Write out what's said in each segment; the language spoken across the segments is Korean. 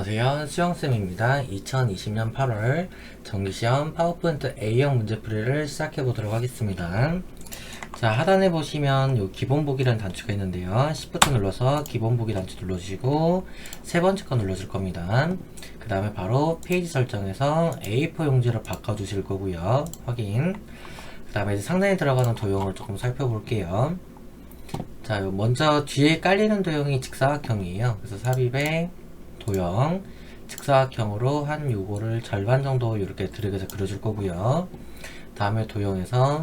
안녕하세요. 수영쌤입니다. 2020년 8월 정기시험 파워포인트 A형 문제풀이를 시작해 보도록 하겠습니다. 자, 하단에 보시면 요 기본보기라는 단추가 있는데요. Shift 눌러서 기본보기 단추 눌러주시고 세 번째 거 눌러줄 겁니다. 그 다음에 바로 페이지 설정에서 A4 용지로 바꿔주실 거고요. 확인. 그 다음에 이제 상단에 들어가는 도형을 조금 살펴볼게요. 자, 먼저 뒤에 깔리는 도형이 직사각형이에요. 그래서 삽입에 도형 직사각형으로 한 요거를 절반 정도 이렇게 드래그해서 그려줄 거고요. 다음에 도형에서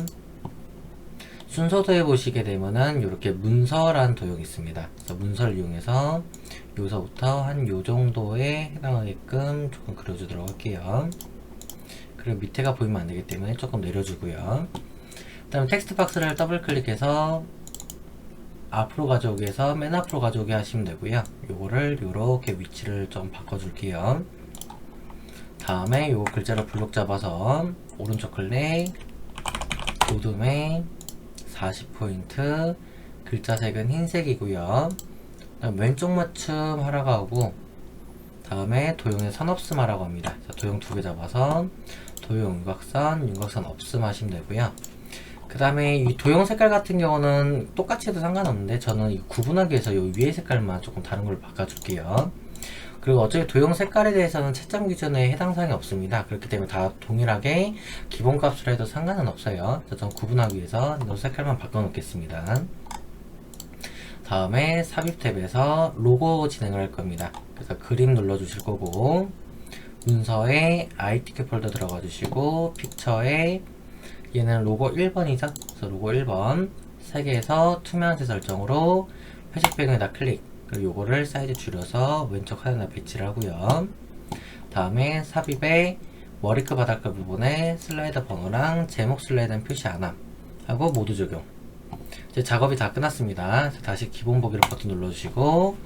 순서도에 보시게 되면은 이렇게 문서라는 도형이 있습니다. 그래서 문서를 이용해서 여기서부터 한 요 정도에 해당하게끔 조금 그려주도록 할게요. 그리고 밑에가 보이면 안 되기 때문에 조금 내려주고요. 그 다음에 텍스트 박스를 더블 클릭해서 앞으로 가져오기 해서 맨 앞으로 가져오게 하시면 되고요. 요거를 요렇게 위치를 좀 바꿔줄게요. 다음에 요 글자를 블록 잡아서 오른쪽 클릭, 도둠에 40포인트, 글자 색은 흰색이고요. 왼쪽 맞춤 하라고 하고, 다음에 도형에 선 없음 하라고 합니다. 자, 도형 두 개 잡아서 도형 윤곽선 없음 하시면 되고요. 그 다음에 이 도형 색깔 같은 경우는 똑같이 해도 상관없는데 저는 이 구분하기 위해서 이 위에 색깔만 조금 다른 걸로 바꿔줄게요. 그리고 어차피 도형 색깔에 대해서는 채점 기준에 해당 사항이 없습니다. 그렇기 때문에 다 동일하게 기본값으로 해도 상관은 없어요. 저는 구분하기 위해서 이 색깔만 바꿔놓겠습니다. 다음에 삽입 탭에서 로고 진행을 할 겁니다. 그래서 그림 눌러주실 거고, 문서에 ITK 폴더 들어가 주시고, 픽처에 얘는 로고 1번이죠. 그래서 로고 1번 3개에서 투명한색 설정으로 회색 배경에다 클릭, 그리고 요거를 사이즈 줄여서 왼쪽 하단에 배치를 하고요. 다음에 삽입에 머리끝 바닥끝 부분에 슬라이더 번호랑 제목 슬라이더는 표시 안함 하고 모두 적용. 이제 작업이 다 끝났습니다. 다시 기본 보기로 버튼 눌러주시고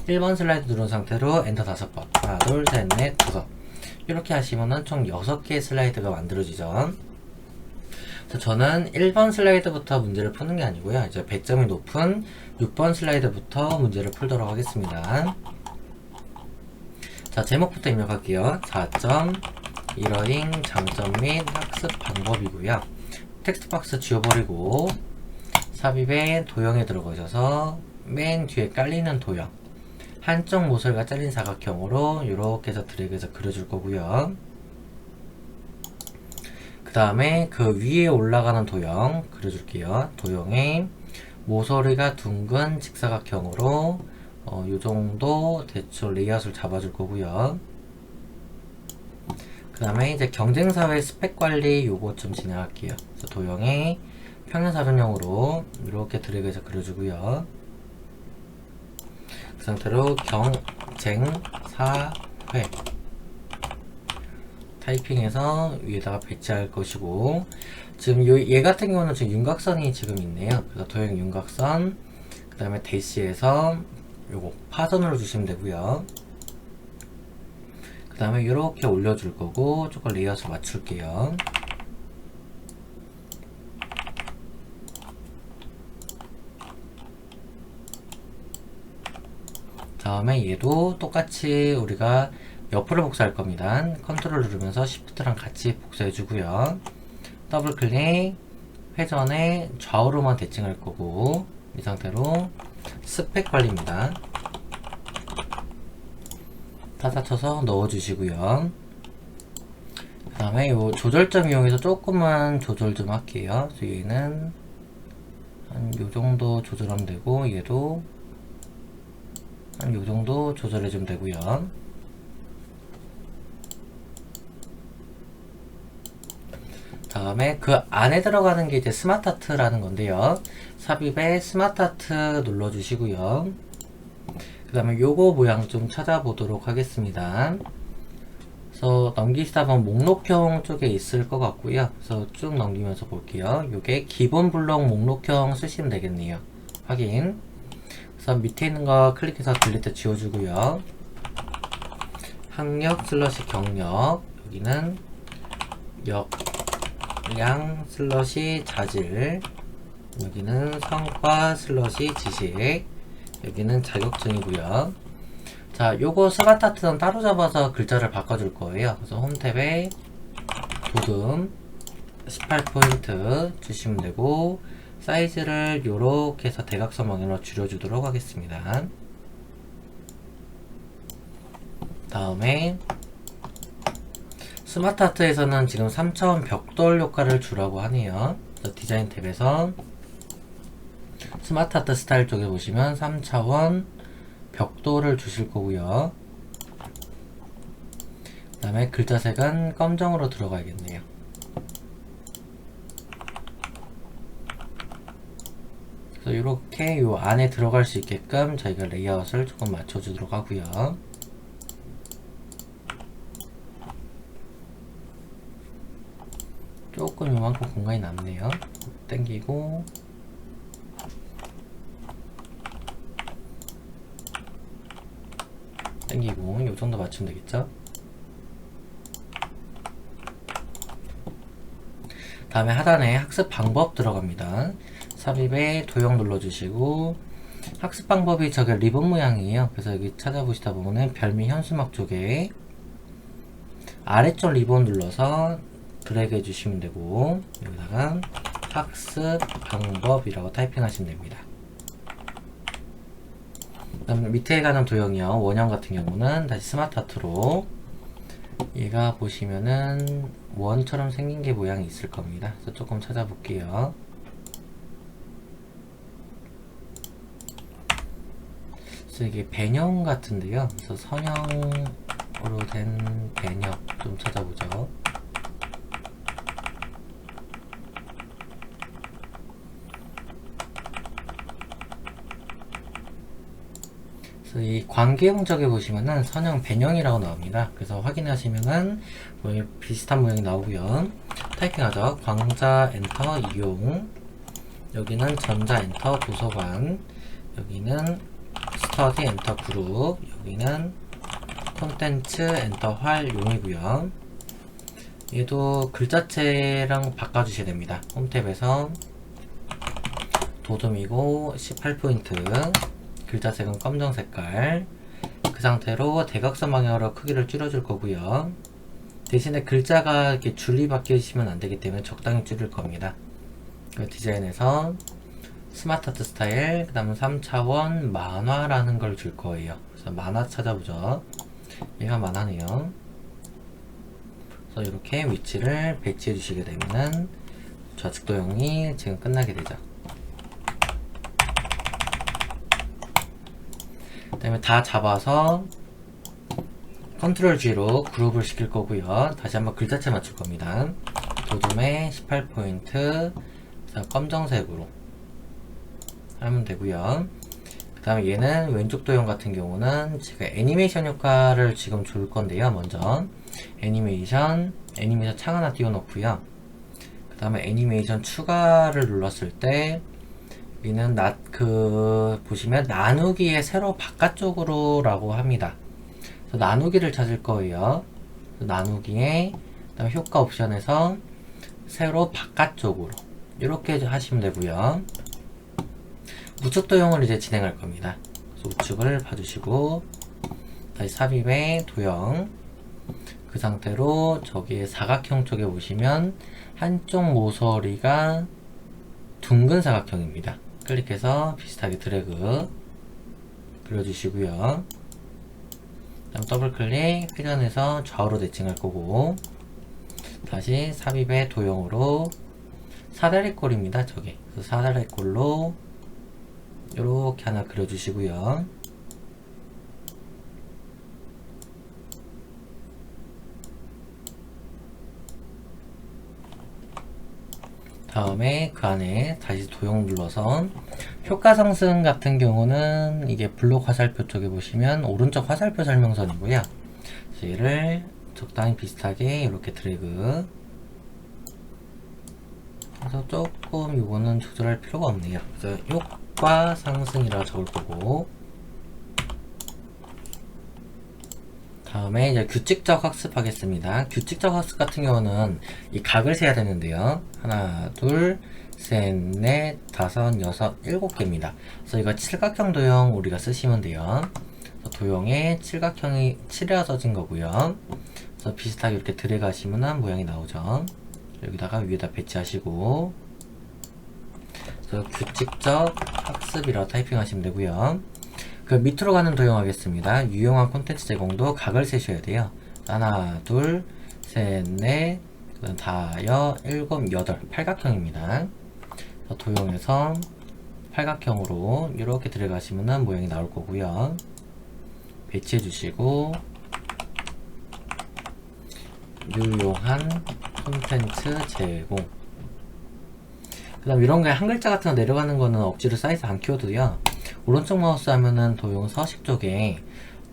1번 슬라이드 누른 상태로 엔터 5번, 하나 둘 셋 넷 다섯, 이렇게 하시면은 총 6개의 슬라이드가 만들어지죠. 저는 1번 슬라이드부터 문제를 푸는 게 아니고요. 이제 배점이 높은 6번 슬라이드부터 문제를 풀도록 하겠습니다. 자, 제목부터 입력할게요. 4점 이러잉 장점 및 학습 방법이고요. 텍스트 박스 지워버리고 삽입에 도형에 들어가셔서 맨 뒤에 깔리는 도형 한쪽 모서리가 잘린 사각형으로 이렇게 해서 드래그해서 그려줄 거고요. 그 다음에 그 위에 올라가는 도형 그려줄게요. 도형에 모서리가 둥근 직사각형으로 요정도 대충 레이아웃을 잡아줄 거고요. 그 다음에 이제 경쟁사회 스펙 관리 요거 좀 진행할게요. 그래서 도형에 평행사변형으로 이렇게 드래그해서 그려주고요. 그 상태로 경쟁사회 타이핑해서 위에다가 배치할 것이고, 지금 얘 같은 경우는 지금 윤곽선이 지금 있네요. 그래서 도형 윤곽선, 그 다음에 대시에서 요거 파선으로 주시면 되고요. 그 다음에 이렇게 올려줄 거고 조금 레이아웃을 맞출게요. 다음에 얘도 똑같이 우리가 옆으로 복사할 겁니다. 컨트롤 누르면서 시프트랑 같이 복사해 주고요. 더블 클릭, 회전에 좌우로만 대칭할 거고, 이 상태로 스펙 관리입니다. 타자 쳐서 넣어 주시고요. 그 다음에 요 조절점 이용해서 조금만 조절 좀 할게요. 그래서 얘는 한 요 정도 조절하면 되고, 얘도 한 요 정도 조절해 주면 되고요. 다음에 그 안에 들어가는 게 이제 스마트 아트라는 건데요. 삽입에 스마트 아트 눌러주시고요. 그 다음에 요거 모양 좀 찾아보도록 하겠습니다. 그래서 넘기시다 보면 목록형 쪽에 있을 것 같고요. 그래서 쭉 넘기면서 볼게요. 요게 기본 블록 목록형 쓰시면 되겠네요. 확인. 그래서 밑에 있는 거 클릭해서 딜리트 지워주고요. 학력 슬러시 경력, 여기는 역량 슬러시 자질, 여기는 성과 슬러시 지식, 여기는 자격증이고요. 자, 요거 스마트아트는 따로 잡아서 글자를 바꿔줄 거예요. 그래서 홈 탭에 도듬 18포인트 주시면 되고, 사이즈를 요렇게 해서 대각선 방향으로 줄여주도록 하겠습니다. 다음에 스마트아트에서는 지금 3차원 벽돌 효과를 주라고 하네요. 그래서 디자인 탭에서 스마트아트 스타일 쪽에 보시면 3차원 벽돌을 주실 거고요. 그 다음에 글자색은 검정으로 들어가야겠네요. 그래서 이렇게 요 안에 들어갈 수 있게끔 저희가 레이아웃을 조금 맞춰주도록 하고요. 조금 요만큼 공간이 남네요. 당기고 당기고 요 정도 맞추면 되겠죠. 다음에 하단에 학습 방법 들어갑니다. 삽입에 도형 눌러주시고, 학습 방법이 저게 리본 모양이에요. 그래서 여기 찾아보시다 보면은 별미 현수막 쪽에 아래쪽 리본 눌러서 드래그 해주시면 되고, 여기다가 학습 방법이라고 타이핑 하시면 됩니다. 그 다음에 밑에 가는 도형이요. 원형 같은 경우는 다시 스마트아트로, 얘가 보시면은 원처럼 생긴 게 모양이 있을 겁니다. 그래서 조금 찾아볼게요. 그래서 이게 배녕 같은데요. 그래서 선형으로 된 배녕 좀 찾아보죠. 그래서 이 관계형적에 보시면은 선형 배녕이라고 나옵니다. 그래서 확인하시면은 뭐 비슷한 모양이 나오고요. 타이핑하죠. 광자 엔터 이용, 여기는 전자 엔터 도서관, 여기는 스터디 엔터 그룹, 여기는 콘텐츠 엔터 활용이고요. 얘도 글자체랑 바꿔주셔야 됩니다. 홈탭에서 도둠이고 18포인트, 글자색은 검정 색깔, 그 상태로 대각선 방향으로 크기를 줄여줄 거고요. 대신에 글자가 이렇게 줄이 바뀌시면 안 되기 때문에 적당히 줄일 겁니다. 그 디자인에서 스마트아트 스타일, 그 다음에 3차원 만화라는 걸 줄 거예요. 그래서 만화 찾아보죠. 얘가 만화네요. 그래서 이렇게 위치를 배치해 주시게 되면은 좌측 도형이 지금 끝나게 되죠. 그 다음에 다 잡아서 컨트롤 G로 그룹을 시킬 거고요. 다시 한번 글자체 맞출 겁니다. 도둠에 18포인트, 검정색으로 하면 되고요. 그 다음에 얘는 왼쪽 도형 같은 경우는 제가 애니메이션 효과를 지금 줄 건데요. 먼저 애니메이션 창 하나 띄워놓고요. 그 다음에 애니메이션 추가를 눌렀을 때 여기는 보시면 나누기의 세로 바깥쪽으로 라고 합니다. 그래서 나누기를 찾을 거예요. 나누기에 그다음에 효과 옵션에서 세로 바깥쪽으로 이렇게 하시면 되고요. 우측 도형을 이제 진행할 겁니다. 그래서 우측을 봐주시고 다시 삽입에 도형, 그 상태로 저기 사각형 쪽에 보시면 한쪽 모서리가 둥근 사각형입니다. 클릭해서 비슷하게 드래그 그려주시고요. 다음 더블 클릭, 회전해서 좌우로 대칭할 거고, 다시 삽입의 도형으로 사다리꼴입니다. 저게. 그래서 사다리꼴로 이렇게 하나 그려주시고요. 다음에 그 안에 다시 도형 눌러서 효과 상승 같은 경우는 이게 블록 화살표 쪽에 보시면 오른쪽 화살표 설명선이고요. 그래서 얘를 적당히 비슷하게 이렇게 드래그 그래서 조금 이거는 조절할 필요가 없네요. 그래서 효과 상승이라고 적을 거고, 다음에 이제 규칙적 학습하겠습니다. 규칙적 학습 같은 경우는 이 각을 세야 되는데요. 하나, 둘, 셋, 넷, 다섯, 여섯, 일곱 개입니다. 그래서 이거 칠각형 도형 우리가 쓰시면 돼요. 도형에 칠각형이 칠해져진 거고요. 그래서 비슷하게 이렇게 드래그 하시면 모양이 나오죠. 여기다가 위에다 배치하시고, 그래서 규칙적 학습이라고 타이핑 하시면 되고요. 그 밑으로 가는 도형 하겠습니다. 유용한 콘텐츠 제공도 각을 세셔야 돼요. 하나, 둘, 셋, 넷, 다여, 일곱, 여덟, 팔각형입니다. 도형에서 팔각형으로 이렇게 들어가시면 모양이 나올 거고요. 배치해 주시고, 유용한 콘텐츠 제공. 그 다음 이런 게 한 글자 같은 거 내려가는 거는 억지로 사이즈 안 키워도요. 오른쪽 마우스 하면은 도형 서식 쪽에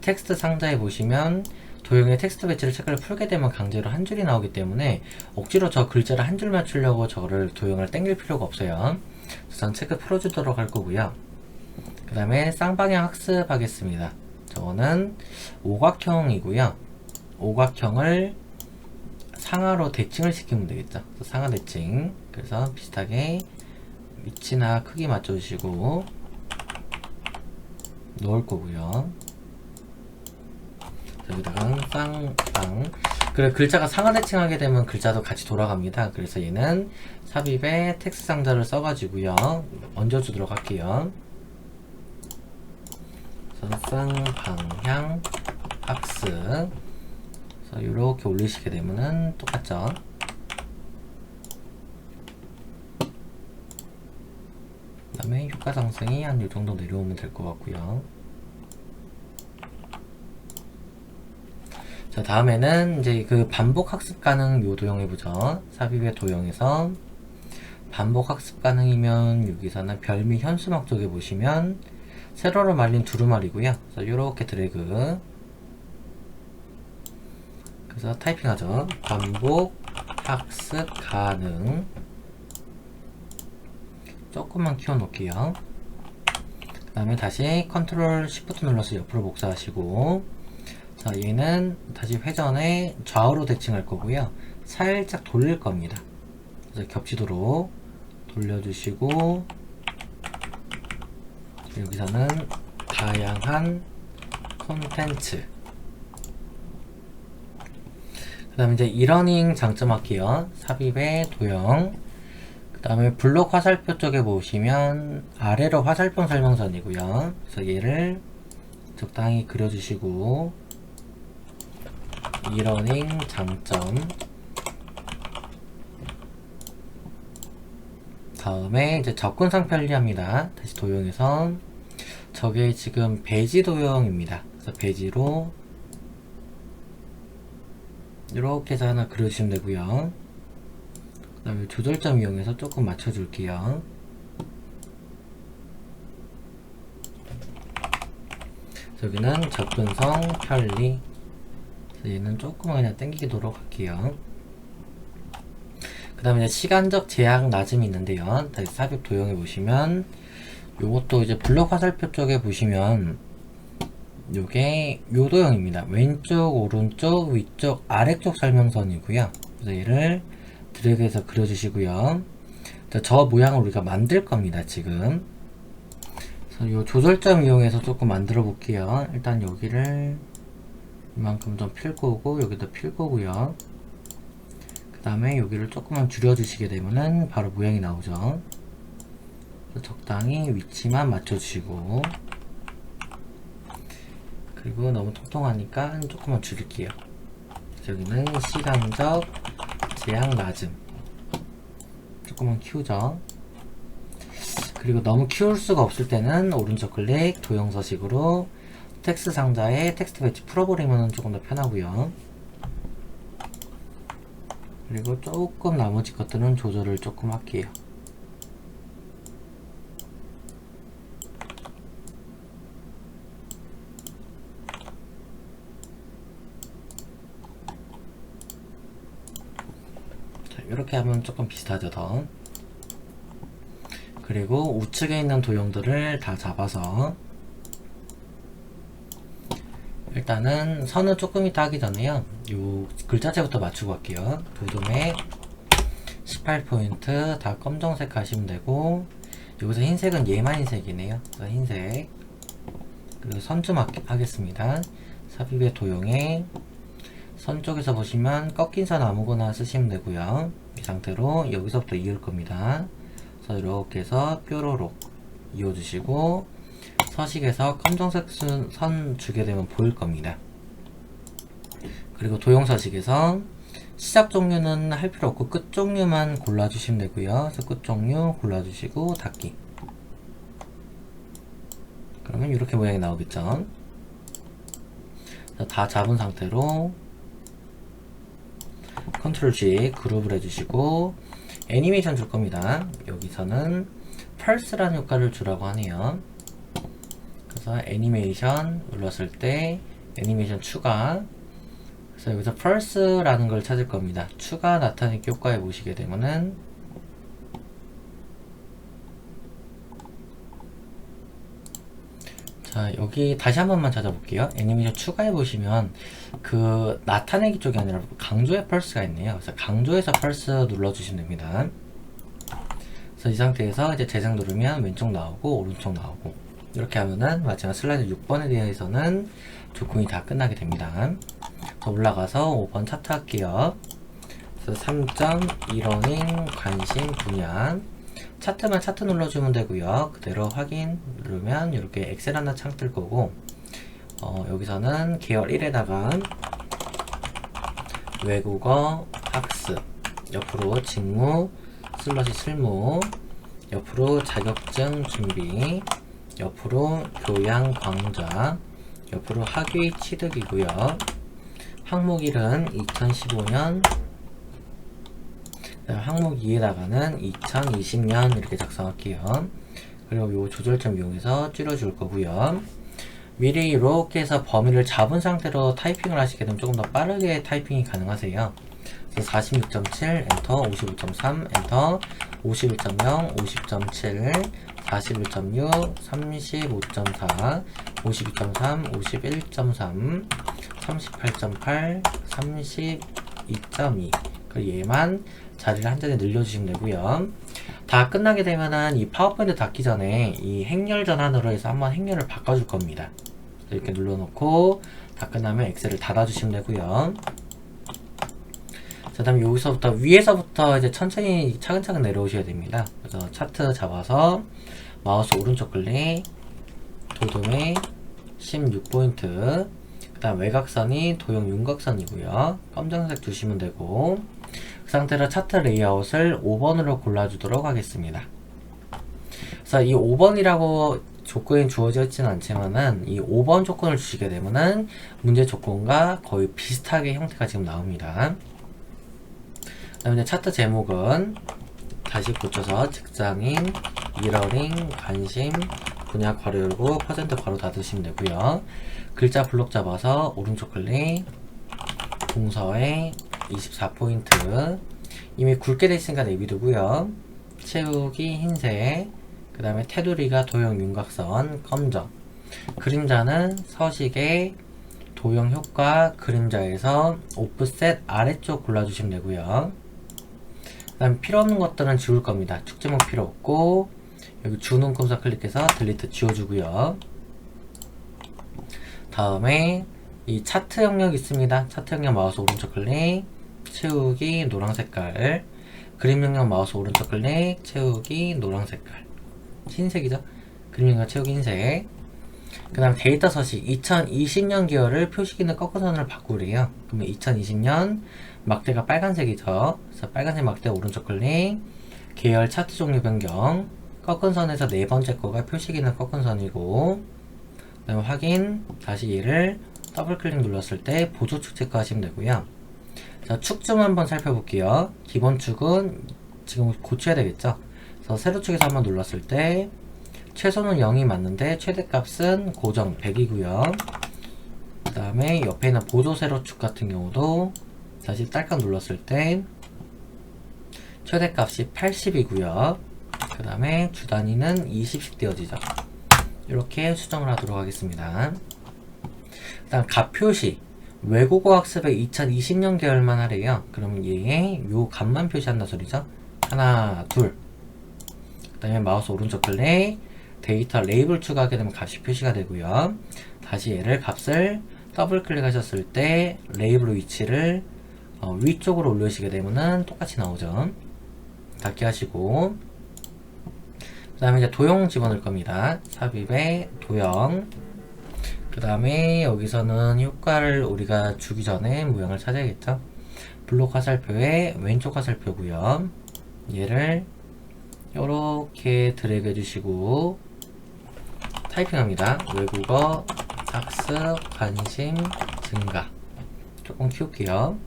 텍스트 상자에 보시면 도형의 텍스트 배치를 체크를 풀게 되면 강제로 한 줄이 나오기 때문에 억지로 저 글자를 한 줄 맞추려고 저거를 도형을 당길 필요가 없어요. 우선 체크 풀어주도록 할 거고요. 그 다음에 쌍방향 학습 하겠습니다. 저거는 오각형이고요. 오각형을 상하로 대칭을 시키면 되겠죠. 상하 대칭. 그래서 비슷하게 위치나 크기 맞춰주시고 넣을 거고요. 여기다가 쌍방. 그래, 글자가 상하 대칭하게 되면 글자도 같이 돌아갑니다. 그래서 얘는 삽입에 텍스트 상자를 써가지고요. 얹어주도록 할게요. 쌍방향 학습. 그래서 이렇게 올리시게 되면은 똑같죠. 그 다음에 효과 상승이 한 이 정도 내려오면 될 것 같고요. 자, 다음에는 이제 그 반복 학습 가능 요 도형 해보죠. 삽입의 도형에서 반복 학습 가능이면 여기서는 별미 현수막 쪽에 보시면 세로로 말린 두루마리고요. 그래서 이렇게 드래그. 그래서 타이핑하죠. 반복 학습 가능. 조금만 키워놓을게요. 그 다음에 다시 컨트롤 시프트 눌러서 옆으로 복사하시고, 자, 얘는 다시 회전에 좌우로 대칭할 거고요. 살짝 돌릴 겁니다. 그래서 겹치도록 돌려주시고, 여기서는 다양한 콘텐츠. 그 다음에 이제 이러닝 장점할게요. 삽입의 도형. 그 다음에 블록 화살표 쪽에 보시면 아래로 화살표 설명선이고요. 그래서 얘를 적당히 그려주시고, 이러닝 장점. 다음에 이제 접근성 편리합니다. 다시 도형에서 저게 지금 배지 도형입니다. 그래서 배지로 이렇게 해서 하나 그려주시면 되고요. 그 다음에 조절점 이용해서 조금 맞춰줄게요. 여기는 접근성 편리. 얘는 조금 그냥 당기도록 할게요. 그 다음에 시간적 제약 낮음이 있는데요. 다시 삽입 도형에 보시면 요것도 이제 블록 화살표 쪽에 보시면 요게 요 도형입니다. 왼쪽, 오른쪽, 위쪽, 아래쪽 설명선이고요. 그래서 얘를 드래그해서 그려주시고요. 저 모양을 우리가 만들 겁니다. 지금. 그래서 요 조절점 이용해서 조금 만들어 볼게요. 일단 여기를 이만큼 좀 필 거고, 여기도 필 거고요. 그 다음에 여기를 조금만 줄여주시게 되면은 바로 모양이 나오죠. 적당히 위치만 맞춰주시고, 그리고 너무 통통하니까 조금만 줄일게요. 여기는 시간적 제약 낮음. 조금만 키우죠. 그리고 너무 키울 수가 없을 때는 오른쪽 클릭 도형 서식으로 텍스트 상자에 텍스트 배치 풀어버리면 조금 더 편하고요. 그리고 조금 나머지 것들은 조절을 조금 할게요. 자, 이렇게 하면 조금 비슷하죠, 더. 그리고 우측에 있는 도형들을 다 잡아서 일단은 선을 조금 이따 하기 전에요. 요 글자체부터 맞추고 갈게요. 도둠에 18포인트 다 검정색 하시면 되고, 여기서 흰색은 얘만 흰색이네요. 그래서 흰색. 그 그리고 선 좀 하겠습니다. 삽입의 도형에 선 쪽에서 보시면 꺾인 선 아무거나 쓰시면 되고요. 이 상태로 여기서부터 이을 겁니다. 그래서 이렇게 해서 뾰로록 이어주시고 서식에서 검정색 선 주게 되면 보일 겁니다. 그리고 도형 서식에서 시작 종류는 할 필요 없고 끝 종류만 골라주시면 되고요. 그래서 끝 종류 골라주시고 닫기. 그러면 이렇게 모양이 나오겠죠. 다 잡은 상태로 컨트롤 G 그룹을 해주시고 애니메이션 줄 겁니다. 여기서는 펄스라는 효과를 주라고 하네요. 그래서 애니메이션 눌렀을 때 애니메이션 추가. 그래서 여기서 펄스라는 걸 찾을 겁니다. 추가 나타내기 효과에 보시게 되면은 자, 여기 다시 한 번만 찾아볼게요. 애니메이션 추가해 보시면 그 나타내기 쪽이 아니라 강조의 펄스가 있네요. 그래서 강조에서 펄스 눌러주시면 됩니다. 그래서 이 상태에서 이제 재생 누르면 왼쪽 나오고 오른쪽 나오고 이렇게 하면은 마지막 슬라이드 6번에 대해서는 조건이 다 끝나게 됩니다. 올라가서 5번 차트 할게요. 그래서 3.1러닝 관심 분야 차트만 차트 눌러주면 되고요. 그대로 확인 누르면 이렇게 엑셀 하나 창 뜰 거고 여기서는 계열 1에다가 외국어 학습 옆으로 직무 슬러시 실무 옆으로 자격증 준비 옆으로 교양 강좌 옆으로 학위 취득이고요. 항목 1은 2015년 항목 2에다가는 2020년 이렇게 작성할게요. 그리고 요 조절점 이용해서 줄여줄 거고요. 미리 이렇게 해서 범위를 잡은 상태로 타이핑을 하시게 되면 조금 더 빠르게 타이핑이 가능하세요. 그래서 46.7 엔터 55.3 엔터 51.0 50.7 41.6 35.4 52.3 51.3 38.8 32.2 그리고 얘만 자리를 한 자리 늘려주시면 되고요. 다 끝나게 되면은 이 파워포인트 닫기 전에 이 행렬 전환으로 해서 한번 행렬을 바꿔줄 겁니다. 이렇게 눌러놓고 다 끝나면 엑셀을 닫아주시면 되고요. 그 다음에 여기서부터 위에서부터 이제 천천히 차근차근 내려오셔야 됩니다. 그래서 차트 잡아서 마우스 오른쪽 클릭 도dom에 16포인트 그 다음 외곽선이 도형 윤곽선이고요. 검정색 주시면 되고 그 상태로 차트 레이아웃을 5번으로 골라주도록 하겠습니다. 그래서 이 5번이라고 조건이 주어져 있지는 않지만은 이 5번 조건을 주시게 되면은 문제 조건과 거의 비슷하게 형태가 지금 나옵니다. 그 다음에 차트 제목은 다시 고쳐서 직장인, 미러링, 관심, 분야 괄호 열고 퍼센트 괄호 닫으시면 되고요. 글자 블록 잡아서 오른쪽 클릭 동서에 24포인트 이미 굵게 되어 있으니까 내비두고요. 채우기 흰색 그 다음에 테두리가 도형 윤곽선 검정 그림자는 서식의 도형 효과 그림자에서 오프셋 아래쪽 골라주시면 되고요. 그 다음에 필요 없는 것들은 지울 겁니다. 축제목 필요 없고 여기 주는 꼼수 클릭해서 딜리트 지워주고요. 다음에 이 차트 영역 있습니다. 차트 영역 마우스 오른쪽 클릭 채우기 노란 색깔 그림 영역 마우스 오른쪽 클릭 채우기 노란 색깔 흰색이죠. 그림 영역 채우기 흰색 그 다음 데이터 서식 2020년 계열을 표시기능 꺾어선으로 바꾸래요. 그러면 2020년 막대가 빨간색이죠. 그래서 빨간색 막대 오른쪽 클릭 계열 차트 종류 변경 꺾은 선에서 네 번째 거가 표시기능 꺾은 선이고 그 다음에 확인 다시 얘를 더블 클릭 눌렀을 때 보조축 체크하시면 되고요. 자, 축 좀 한번 살펴볼게요. 기본 축은 지금 고쳐야 되겠죠. 그래서 세로 축에서 한번 눌렀을 때 최소는 0이 맞는데 최대값은 고정 100이고요. 그 다음에 옆에 있는 보조 세로축 같은 경우도 다시 딸깍 눌렀을 때 최대값이 80이고요. 그 다음에 주 단위는 20씩 되어지죠. 이렇게 수정을 하도록 하겠습니다. 그 다음 값표시 외국어 학습의 2020년 계열만 하래요. 그러면 얘의 요 값만 표시한다 소리죠. 하나 둘 그 다음에 마우스 오른쪽 클릭 데이터 레이블 추가하게 되면 값이 표시가 되고요. 다시 얘를 값을 더블 클릭하셨을 때 레이블 위치를 위쪽으로 올리시게 되면은 똑같이 나오죠. 닫기 하시고, 그 다음에 이제 도형 집어넣을 겁니다. 삽입에 도형. 그 다음에 여기서는 효과를 우리가 주기 전에 모양을 찾아야겠죠. 블록 화살표에 왼쪽 화살표고요. 얘를 이렇게 드래그 해주시고 타이핑합니다. 외국어 학습 관심 증가. 조금 키울게요.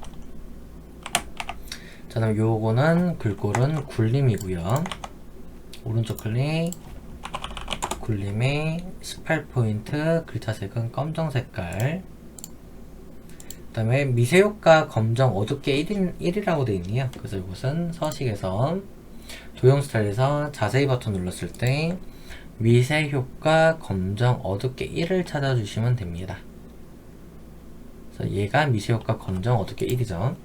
자, 그럼 요거는 글꼴은 굴림이고요. 오른쪽 클릭, 굴림의 18포인트, 글자색은 검정 색깔. 그 다음에 미세효과 검정 어둡게 1이라고 되어 있네요. 그래서 이것은 서식에서 도형 스타일에서 자세히 버튼 눌렀을 때 미세효과 검정 어둡게 1을 찾아주시면 됩니다. 그래서 얘가 미세효과 검정 어둡게 1이죠.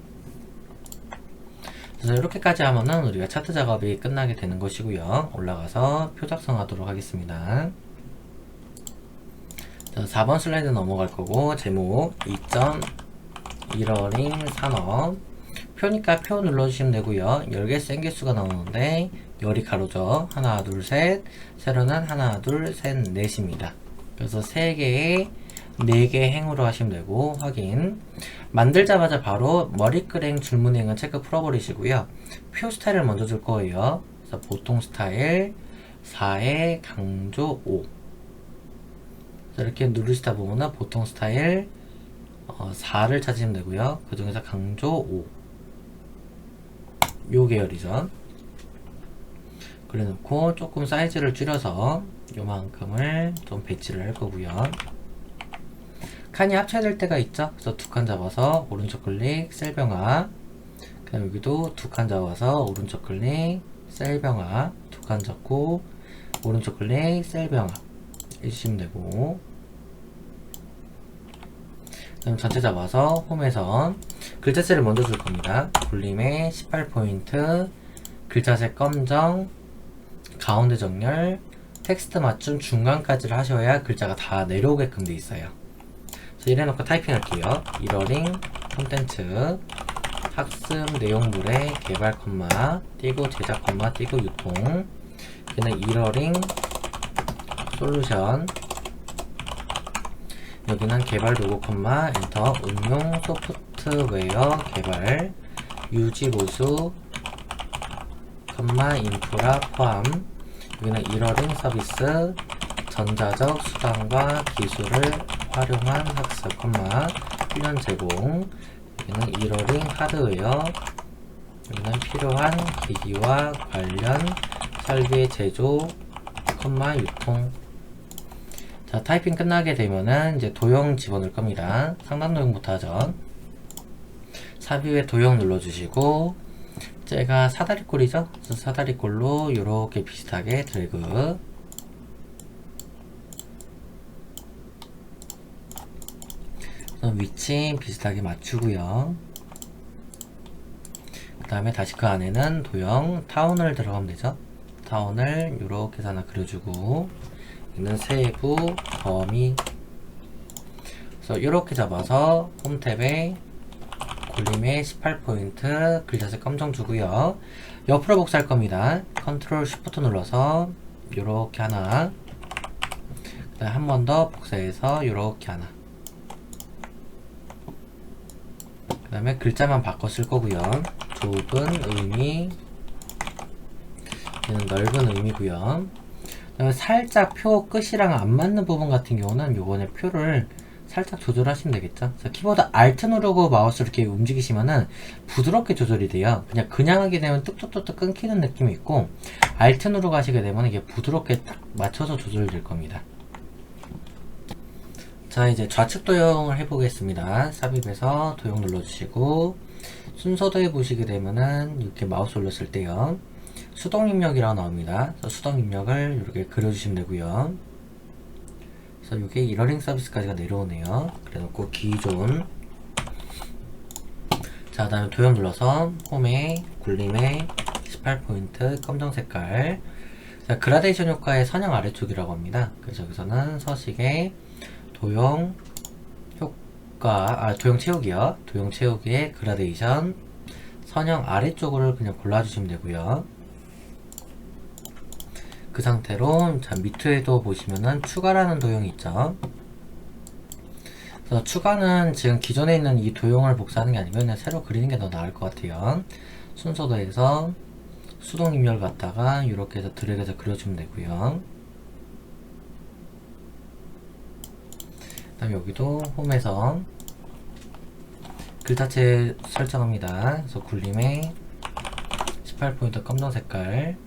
그래서 이렇게까지 하면은 우리가 차트 작업이 끝나게 되는 것이고요. 올라가서 표 작성하도록 하겠습니다. 자, 4번 슬라이드 넘어갈 거고, 제목 2.1어링 산업. 표니까 표 눌러주시면 되고요. 열개 센 개수가 나오는데 열이 가로죠. 하나 둘 셋, 세로는 하나 둘 셋 넷입니다. 그래서 3개에 4개 행으로 하시면 되고, 확인. 만들자마자 바로 머리끄랭 줄무늬행은 체크 풀어버리시고요. 표 스타일을 먼저 줄 거예요. 그래서 보통 스타일 4에 강조 5. 이렇게 누르시다 보면은 보통 스타일 4를 찾으시면 되고요. 그 중에서 강조 5. 요 계열이죠. 그래 놓고 조금 사이즈를 줄여서 요만큼을 좀 배치를 할 거고요. 칸이 합쳐질 때가 있죠. 그래서 2칸 잡아서 오른쪽 클릭 셀병화. 그 다음 여기도 2칸 잡아서 오른쪽 클릭 셀병화. 2칸 잡고 오른쪽 클릭 셀병화 해주시면 되고, 그다음 전체 잡아서 홈에서 글자체를 먼저 줄 겁니다. 굴림에 18포인트, 글자색 검정, 가운데 정렬, 텍스트 맞춤 중간까지를 하셔야 글자가 다 내려오게끔 돼 있어요. 그래서 이래놓고 타이핑 할게요. 1어링 콘텐츠 학습 내용물의 개발 컴마 띄고 제작 컴마 띄고 유통. 얘는 1어링 솔루션. 여기는 개발 로고 컴마 엔터 응용 소프트웨어 개발 유지 보수 컴마 인프라 포함. 여기는 1어링 서비스 전자적 수단과 기술을 활용한 학습 컴마 훈련 제공. 여기는 1어링 하드웨어. 여기는 필요한 기기와 관련 설계 제조 컴마 유통. 자, 타이핑 끝나게 되면은 이제 도형 집어넣을 겁니다. 상단 도형부터 하죠. 삽입에 도형 눌러주시고, 제가 사다리꼴이죠. 그래서 사다리꼴로 이렇게 비슷하게 드래그. 위치 비슷하게 맞추고요. 그 다음에 다시 그 안에는 도형 타운을 들어가면 되죠. 타운을 이렇게 해서 하나 그려주고, 여기는 세부 범위. 그래서 이렇게 잡아서 홈 탭에 굴림에 18포인트 글자색 검정 주고요. 옆으로 복사할 겁니다. 컨트롤 쉬프트 눌러서 이렇게 하나, 그 다음에 한 번 더 복사해서 이렇게 하나, 그 다음에 글자만 바꿔 쓸 거고요. 좁은 의미, 얘는 넓은 의미고요. 그 다음에 살짝 표 끝이랑 안 맞는 부분 같은 경우는 요번에 표를 살짝 조절하시면 되겠죠. 그래서 키보드 Alt 누르고 마우스 이렇게 움직이시면은 부드럽게 조절이 돼요. 그냥 하게 되면 뚝뚝뚝뚝 끊기는 느낌이 있고, Alt 누르고 하시게 되면 이게 부드럽게 딱 맞춰서 조절될 겁니다. 자, 이제 좌측 도형을 해보겠습니다. 삽입해서 도형 눌러주시고, 순서도 해보시게 되면은 이렇게 마우스 올렸을 때요, 수동 입력이라고 나옵니다. 그래서 수동 입력을 이렇게 그려주시면 되고요. 그래서 이게 1어링 서비스까지가 내려오네요. 그래 놓고 기존. 자, 다음에 도형 눌러서 홈에 굴림에 18포인트 검정 색깔. 자, 그라데이션 효과의 선형 아래쪽이라고 합니다. 그래서 여기서는 서식의 도형 효과, 도형 채우기요. 도형 채우기의 그라데이션 선형 아래쪽을 그냥 골라주시면 되고요. 그 상태로 자, 밑에도 보시면은 추가라는 도형이 있죠. 그래서 추가는 지금 기존에 있는 이 도형을 복사하는 게 아니고 그냥 새로 그리는 게 더 나을 것 같아요. 순서도해서 수동 입력을 갖다가 이렇게 해서 드래그해서 그려주면 되고요. 그 다음에 여기도 홈에서 글자체 설정합니다. 그래서 굴림에 18포인트 검정 색깔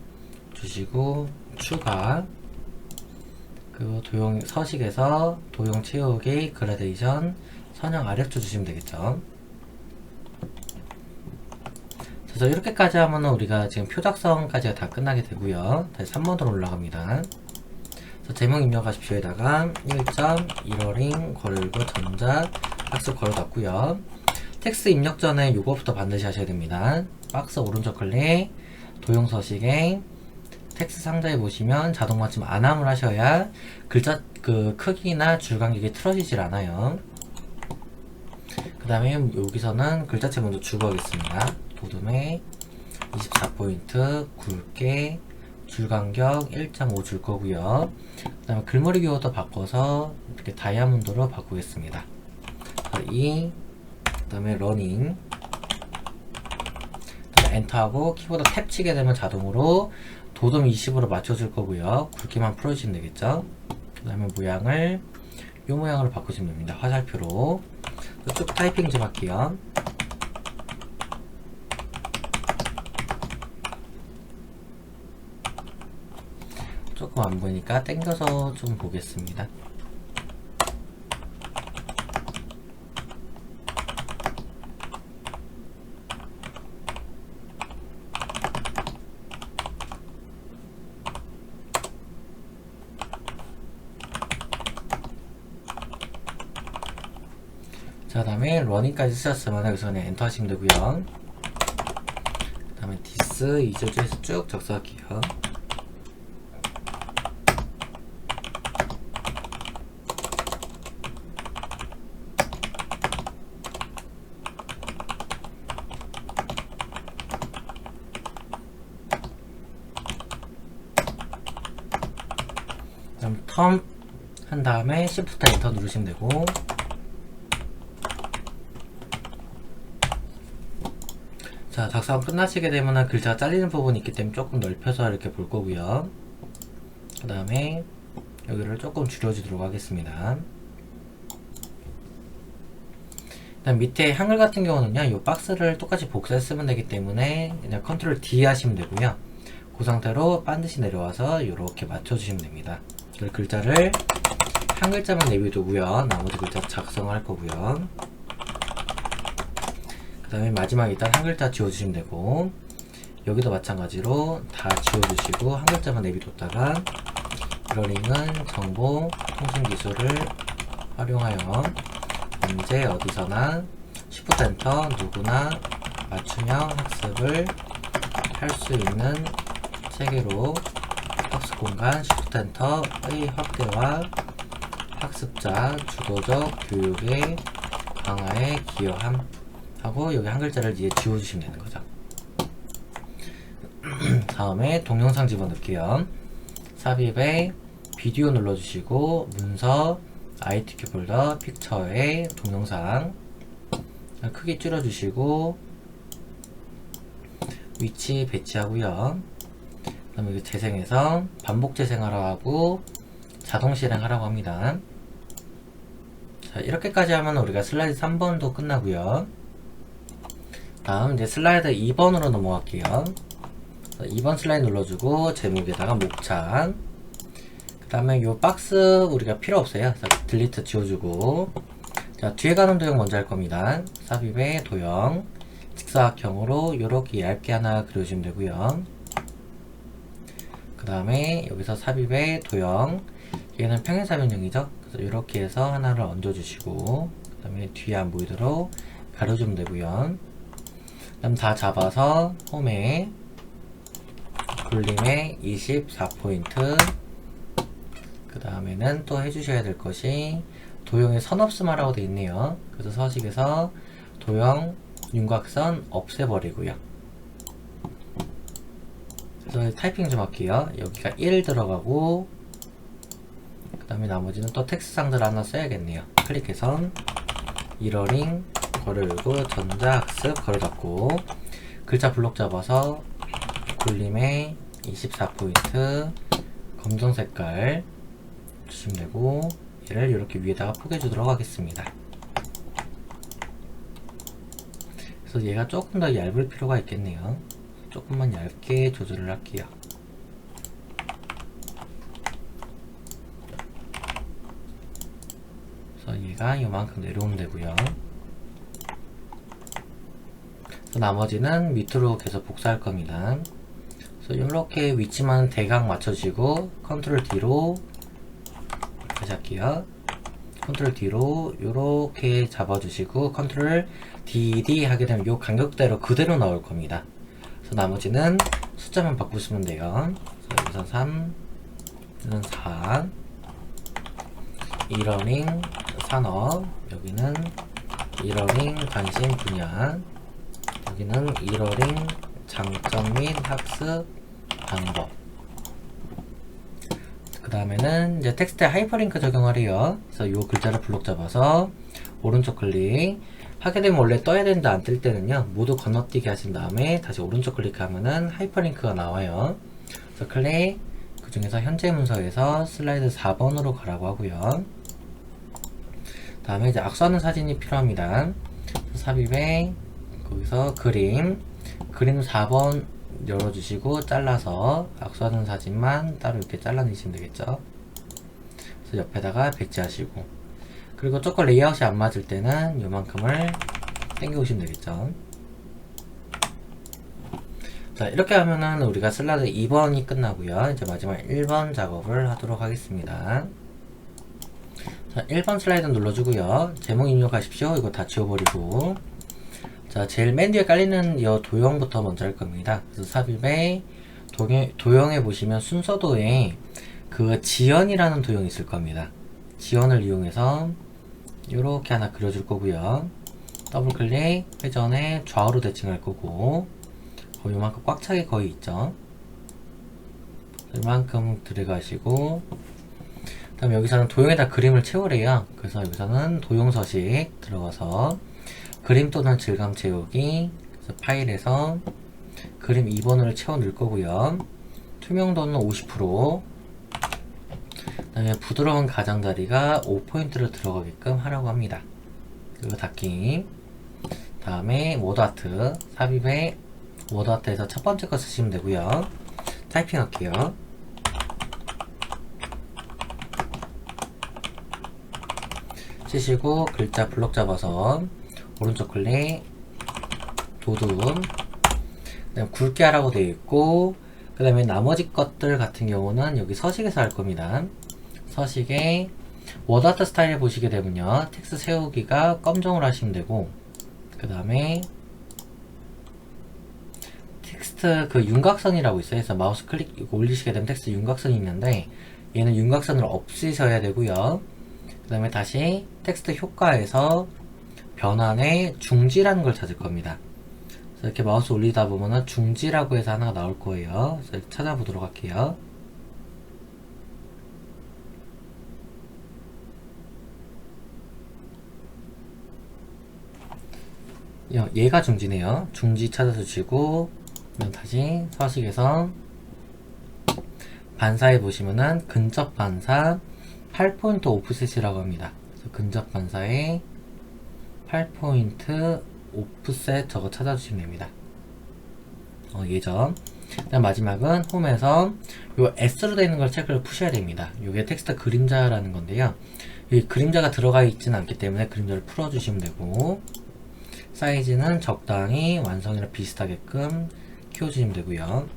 주시고 추가 그 도형 서식에서 도형 채우기 그라데이션 선형 아래쪽 주시면 되겠죠. 그래서 이렇게까지 하면은 우리가 지금 표 작성까지가 다 끝나게 되고요. 다시 3번으로 올라갑니다. 그래서 제목 입력하십시오에다가 1.1월인 괄호 전자 박스 괄호 닫고요. 텍스트 입력 전에 요거부터 반드시 하셔야 됩니다. 박스 오른쪽 클릭 도형 서식에 텍스트 상자에 보시면 자동 맞춤 안함을 하셔야 글자 그 크기나 줄 간격이 틀어지질 않아요. 그 다음에 여기서는 글자체 먼저 주고 하겠습니다. 도둠에 24포인트 굵게 줄 간격 1.5 줄 거고요. 그 다음에 글머리 기호도 바꿔서 이렇게 다이아몬드로 바꾸겠습니다. 그 다음에 러닝 엔터하고 키보드 탭 치게 되면 자동으로 도둠 20으로 맞춰줄 거고요. 굵기만 풀어주시면 되겠죠. 그 다음에 모양을 이 모양으로 바꾸시면 됩니다. 화살표로 쭉 타이핑 좀 할게요. 조금 안 보니까 당겨서 좀 보겠습니다. 자, 다음에 러닝까지 쓰셨으면 여기서 그냥 엔터 하시면 되고요. 그 다음에 디스 이저주에서 쭉 적사할게요. 그다음 텀 한 다음에 Shift 엔터 누르시면 되고, 자, 작성 끝나시게 되면 글자가 잘리는 부분이 있기 때문에 조금 넓혀서 이렇게 볼 거고요. 그 다음에 여기를 조금 줄여주도록 하겠습니다. 그다음 밑에 한글 같은 경우는요, 이 박스를 똑같이 복사해 쓰면 되기 때문에 그냥 컨트롤 D 하시면 되고요. 그 상태로 반드시 내려와서 이렇게 맞춰주시면 됩니다. 그 글자를 한 글자만 내비두고요. 나머지 글자 작성할 거고요. 그 다음에 마지막에 일단 한 글자 지워주시면 되고, 여기도 마찬가지로 다 지워주시고 한 글자만 내비뒀다가 러닝은 정보 통신 기술을 활용하여 언제 어디서나 Shift 엔터 누구나 맞춤형 학습을 할 수 있는 체계로 학습 공간 Shift 엔터의 확대와 학습자 주도적 교육의 강화에 기여함 하고 여기 한 글자를 이제 지워주시면 되는 거죠. 다음에 동영상 집어넣을게요. 삽입에 비디오 눌러주시고 문서 ITQ 폴더 픽처에 동영상 크기 줄여주시고 위치 배치하고요. 그 다음에 여기 재생해서 반복 재생하라고 하고 자동 실행하라고 합니다. 자, 이렇게까지 하면 우리가 슬라이드 3번도 끝나고요. 다음 이제 슬라이드 2번으로 넘어갈게요. 2번 슬라이드 눌러주고 제목에다가 목차, 그 다음에 요 박스 우리가 필요 없어요. 딜리트 지워주고, 자, 뒤에 가는 도형 먼저 할 겁니다. 삽입의 도형 직사각형으로 이렇게 얇게 하나 그려주시면 되고요. 그 다음에 여기서 삽입의 도형, 얘는 평행사변형이죠. 그래서 이렇게 해서 하나를 얹어주시고, 그 다음에 뒤에 안 보이도록 가려주면 되고요. 그 다음 다 잡아서 홈에 굴림에 24포인트. 그 다음에는 또 해주셔야 될 것이 도형의 선없음화라고 되어 있네요. 그래서 서식에서 도형 윤곽선 없애버리고요. 그래서 타이핑 좀 할게요. 여기가 1 들어가고 그 다음에 나머지는 또 텍스트상자를 하나 써야겠네요. 클릭해서 이러링 괄호 열고 전자학습 괄호 닫고 글자 블록 잡아서 굴림에 24포인트 검정 색깔 주시면 되고 얘를 이렇게 위에다가 포개 주도록 하겠습니다. 그래서 얘가 조금 더 얇을 필요가 있겠네요. 조금만 얇게 조절을 할게요. 그래서 얘가 이만큼 내려오면 되고요. 그래서 나머지는 밑으로 계속 복사할 겁니다. 그래서 이렇게 위치만 대강 맞춰주고 컨트롤 D로 다시 할게요. 컨트롤 D로 이렇게 잡아주시고 컨트롤 DD 하게 되면 이 간격대로 그대로 나올 겁니다. 그래서 나머지는 숫자만 바꾸시면 돼요. 그래서 여기서 3, 여기는 4, 이러닝 산업, 여기는 이러닝 관심 분야, 여기는 이러링 장점 및 학습 방법. 그 다음에는 이제 텍스트에 하이퍼링크 적용하래요. 그래서 요 글자를 블록 잡아서 오른쪽 클릭 하게 되면 원래 떠야 되는데 안 뜰 때는요 모두 건너뛰기 하신 다음에 다시 오른쪽 클릭하면은 하이퍼링크가 나와요. 그래서 클릭 그 중에서 현재 문서에서 슬라이드 4번으로 가라고 하고요. 다음에 이제 악수하는 사진이 필요합니다. 삽입에 거기서 그림 4번 열어주시고 잘라서 악수하는 사진만 따로 이렇게 잘라내시면 되겠죠. 그래서 옆에다가 배치하시고 그리고 조금 레이아웃이 안 맞을 때는 요만큼을 당겨 오시면 되겠죠. 자, 이렇게 하면은 우리가 슬라이드 2번이 끝나고요. 이제 마지막 1번 작업을 하도록 하겠습니다. 자, 1번 슬라이드 눌러주고요. 제목 입력하십시오. 이거 다 지워버리고 자, 제일 맨 뒤에 깔리는 이 도형부터 먼저 할 겁니다. 그래서 삽입에 도형에 보시면 순서도에 그 지연이라는 도형이 있을 겁니다. 지연을 이용해서 이렇게 하나 그려줄 거고요. 더블 클릭 회전에 좌우로 대칭할 거고 요만큼 꽉 차게 거의 있죠. 이만큼 들어가시고 그 다음에 여기서는 도형에다 그림을 채우래요. 그래서 여기서는 도형 서식 들어가서 그림 또는 질감 채우기, 그래서 파일에서 그림 2번을 채워 넣을 거고요. 투명도는 50%, 그 다음에 부드러운 가장자리가 5포인트로 들어가게끔 하라고 합니다. 그리고 닫기. 다음에 워드아트, 삽입에 워드아트에서 첫 번째 거 쓰시면 되고요. 타이핑 할게요. 치시고 글자 블록 잡아서 오른쪽 클릭 도둠 그다음 굵게 하라고 되어 있고 그 다음에 나머지 것들 같은 경우는 여기 서식에서 할 겁니다. 서식에 워드아트 스타일 보시게 되면요 텍스트 세우기가 검정으로 하시면 되고 그 다음에 텍스트 그 윤곽선이라고 있어요. 그래서 마우스 클릭 올리시게 되면 텍스트 윤곽선이 있는데 얘는 윤곽선을 없애셔야 되고요. 그 다음에 다시 텍스트 효과에서 변환에 중지라는 걸 찾을 겁니다. 그래서 이렇게 마우스 올리다 보면은 중지라고 해서 하나가 나올 거예요. 그래서 찾아보도록 할게요. 얘가 중지네요. 중지 찾아서 주시고 다시 서식에서 반사에 보시면은 근접 반사 8포인트 오프셋이라고 합니다. 그래서 근접 반사에 8포인트 오프셋 저거 찾아주시면 됩니다. 예전. 그다음 마지막은 홈에서 요 S로 되어 있는 걸 체크를 푸셔야 됩니다. 요게 텍스트 그림자라는 건데요. 이 그림자가 들어가 있지는 않기 때문에 그림자를 풀어주시면 되고 사이즈는 적당히 완성이랑 비슷하게끔 키워주시면 되고요.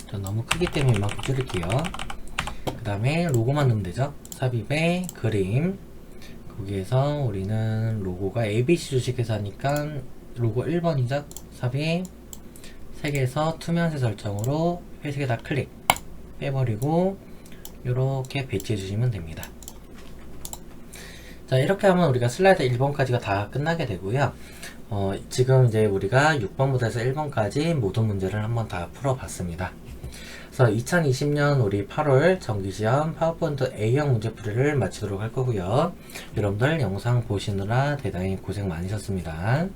전 너무 크기 때문에 이만큼 줄일게요. 그 다음에 로고만 넣으면 되죠. 삽입에 그림 거기에서 우리는 로고가 ABC 주식회사니까 로고 1번이죠. 삽입 색에서 투명색 설정으로 회색에다 클릭 빼버리고 이렇게 배치해 주시면 됩니다. 자, 이렇게 하면 우리가 슬라이드 1번까지가 다 끝나게 되고요. 지금 이제 우리가 6번부터 해서 1번까지 모든 문제를 한번 다 풀어봤습니다. 그래서 2020년 우리 8월 정기시험 파워포인트 A형 문제풀이를 마치도록 할 거고요. 여러분들 영상 보시느라 대단히 고생 많으셨습니다.